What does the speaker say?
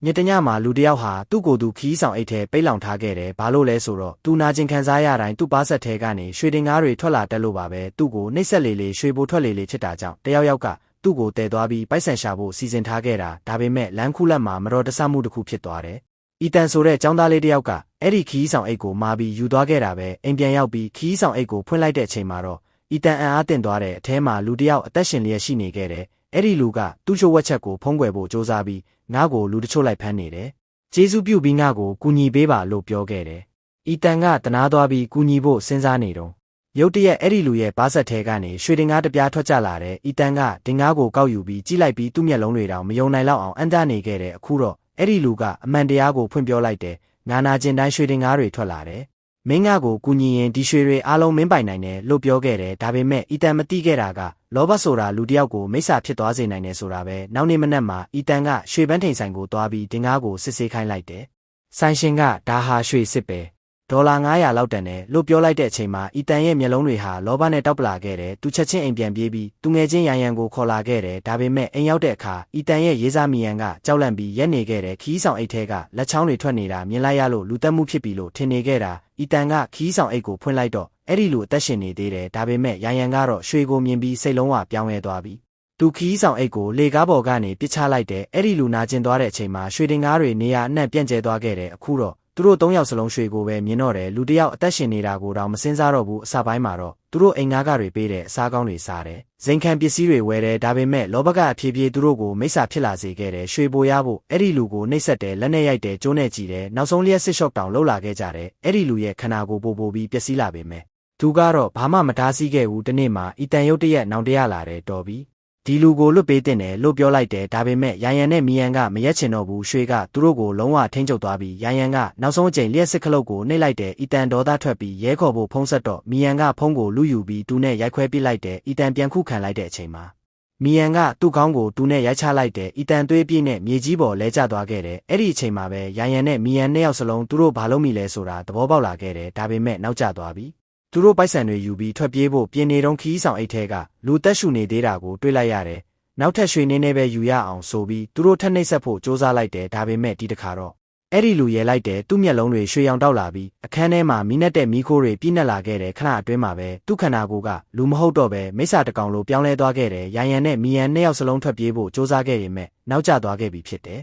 ညတညမှာလူတယောက်ဟာသူ့ကိုယ်သူခီးဆောင်အိတ်ထဲပိတ်လောင်ထားခဲ့တယ်ဘာလို့လဲဆိုတော့သူနာကျင်ခံစားရတိုင်းသူ့ပါးဆက်ထဲကနေရွှေတင်ကားတွေထွက်လာတက်လို့ပါပဲသူ့ကိုနှိပ်စက်လေလေရွှေဘိုထွက်လေလေချစ်တာကြောင့်တယောက်ယောက်ကသူ့ကိုတည်သွားပြီးပိုက်ဆံရှာဖို့စီစဉ်ထားခဲ့တာဒါပေမဲ့လမ်းခုလက်မှာမတော်တဆမှုတစ်ခုဖြစ်သွားတယ်အီတန်ဆိုတဲ့ចောင်းသားလေးတယောက်ကအဲ့ဒီခီးဆောင်အိတ်ကိုမာပြီးယူသွားခဲ့တာပဲအိမ်ပြန်ရောက်ပြီးခီးဆောင်အိတ်ကိုဖွင့်လိုက်တဲ့အချိန်မှာတော့အီတန်အံ့အားသင့်သွားတဲ့အထဲမှာလူတယောက်အသက်ရှင်လျက်ရှိနေခဲ့တယ်အဲ့ဒီလူကသူ့ချို့ဝက်ချက်ကိုဖုံးကွယ်ဖို့စ조사ပြီးငါ့ကိုလူတချို့လိုက်ဖမ်းနေတယ်ကျေးဇူးပြုပြီးငါ့ကိုကူညီပေးပါလို့ပြောခဲ့တယ်အီတန်ကတနာသွားပြီးကူညီဖို့စဉ်းစားနေတော့ရုတ်တရက်အဲ့ဒီလူရဲ့ပါးဆက်ထဲကနေရွှေတင်ကားတစ်ပြားထွက်ကြလာတယ်အီတန်ကတင်ကားကိုကောက်ယူပြီးကြည့်လိုက်ပြီးသူ့မျက်လုံးတွေတောင်မယုံနိုင်လောက်အောင်အံ့သားနေခဲ့တယ်အခုတော့အဲ့ဒီလူကအမှန်တရားကိုဖွင့်ပြောလိုက်တယ်ငါနာကျင်တိုင်းရွှေတင်ကားတွေထွက်လာတယ်မင်းငါကိုကူညီရင်ဒီရွှေတွေအားလုံးမင်းပိုင်နိုင်တယ်လို့ပြောခဲ့တယ်ဒါပေမဲ့အီတန်မသိခဲ့တာကလောဘဆိုတာလူတယောက်ကိုမိစ္ဆာဖြစ်သွားစေနိုင်တယ်ဆိုတာပဲနောက်နေ့မနက်မှာအီတန်ကရွှေပန်းထိန်ဆိုင်ကိုသွားပြီးတင်ကားကိုစစ်ဆေးခိုင်းလိုက်တယ်ဆိုင်ရှင်ကဒါဟာရွှေစစ်ပဲဒေါ်လာ900လောက်တန်တယ်လို့ပြောလိုက်တဲ့အချိန်မှာအီတန်ရဲ့မျက်လုံးတွေဟာလောဘနဲ့တောက်ပလာခဲ့တယ်သူချက်ချင်းအိမ်ပြန်ပြေးပြီးသူငယ်ချင်းရန်ရန်ကိုခေါ်လာခဲ့တယ်ဒါပေမဲ့အိမ်ရောက်တဲ့အခါအီတန်ရဲ့ရေးစားမီယန်ကကြောက်လန့်ပြီးရက်နေခဲ့တယ်ခီးဆောင်အိတ်ထဲကလက်ချောင်းတွေထွက်နေတာမြင်လိုက်ရလို့လူတက်မှုဖြစ်ပြီလို့ထင်နေခဲ့တာအီတန်ကခီးဆောင်အိတ်ကိုဖွင့်လိုက်တော့အဲ့ဒီလူအသက်ရှင်နေသေးတယ်ဒါပေမဲ့ရန်ရန်ကတော့ရွှေကိုမြင်ပြီးစိတ်လုံးဝပြောင်းလဲသွားပြီသူခီးဆောင်အိတ်ကိုလေကားပေါ်ကနေပစ်ချလိုက်တယ်အဲ့ဒီလူနာကျင်သွားတဲ့အချိန်မှာရွှေတင်ကားတွေနေရာအနှံ့ပြန့်ကျဲသွားခဲ့တယ်အခုတော့သူတို့3ယောက်စလုံးရွှေကိုပဲမြင်တော့တယ်လူတယောက်အသက်ရှင်နေတာကိုတော့မစင်စားတော့ဘူးအစပိုင်းမှာတော့သူတို့အိမ်ငါးကတွေပေးတယ်အစားကောင်းတွေစားတယ်ဇိမ်ခံပစ္စည်းတွေဝယ်တယ်ဒါပေမဲ့လောဘကအဖြည်းဖြည်းသူတို့ကိုမိစ္ဆာဖြစ်လာစေခဲ့တယ်ရွှေပိုရဖို့အဲ့ဒီလူကိုနှိပ်စက်တယ်လက်နဲ့ရိုက်တယ်ကျိုးနဲ့ကြည့်တယ်နောက်ဆုံးလျက်စစ်ရှော့တောင်လှုပ်လာခဲ့ကြတယ်အဲ့ဒီလူရဲ့ခန္ဓာကိုယ်ပိုပြီးပျက်စီးလာပေမဲ့သူကတော့ဘာမှမတားဆီးခဲ့ဘူးဒီနေ့မှာအီတန်ရုတ်တရက်နောင်တရလာတယ်တော်ပြီဒီလူကိုလွတ်ပေးတင်တယ်လို့ပြောလိုက်တယ်ဒါပေမဲ့ရန်ရန်နဲ့မီယန်ကမရက်ချင်တော့ဘူးရွှေကသူတို့ကိုလုံးဝထိန်းချုပ်သွားပြီးရန်ရန်ကနောက်ဆုံးအကြိမ်လျှက်စစ်ခလုတ်ကိုနှိပ်လိုက်တယ်အီတန်ဒေါသထွက်ပြီးရဲခေါ်ဖို့ဖုံးဆက်တော့မီယန်ကဖုံးကိုလူယူပြီးတူနဲ့ရိုက်ခွဲပစ်လိုက်တယ်အီတန်ပြန်ခုခံလိုက်တဲ့အချိန်မှာမီယန်ကသူ့ခေါင်းကိုတူနဲ့ရိုက်ချလိုက်တယ်အီတန်သွေးပြည့်နဲ့မြေကြီးပေါ်လဲကျသွားခဲ့တယ်အဲ့ဒီအချိန်မှာပဲရန်ရန်နဲ့မီယန်နှစ်ယောက်စလုံးသူတို့ဘာလို့မိလဲဆိုတာသဘောပေါက်လာခဲ့တယ်ဒါပေမဲ့နောက်ကျသွားပြီသူတို့ပိုက်ဆံတွေယူပြီးထွက်ပြေးဖို့ပြင်နေတုန်းခီးဆောင်အိတ်ထဲကလူတက်ရှူနေသေးတာကိုတွေ့လိုက်ရတယ်နောက်ထပ်ရွှေနေနေပဲယူရအောင်ဆိုပြီးသူတို့ထက်နှိပ်ဆက်ဖို့စ조사လိုက်တယ်ဒါပေမဲ့ဒီတစ်ခါတော့အဲ့ဒီလူရဲလိုက်တယ်သူ့မျက်လုံးတွေရွှေရောင်တောက်လာပြီးအခန်းထဲမှာမီးနဲ့တဲ့မီးခိုးတွေပြည့်နှက်လာခဲ့တယ်ခဏအတွင်းမှာပဲသူ့ခန္ဓာကိုယ်ကလူမဟုတ်တော့ပဲမိစ္ဆာတကောင်လိုပြောင်းလဲသွားခဲ့တယ်ရန်ရန်နဲ့မီယန်နှစ်ယောက်စလုံးထွက်ပြေးဖို့စ조사ခဲ့ပေမဲ့နောက်ကျသွားခဲ့ပြီဖြစ်တယ်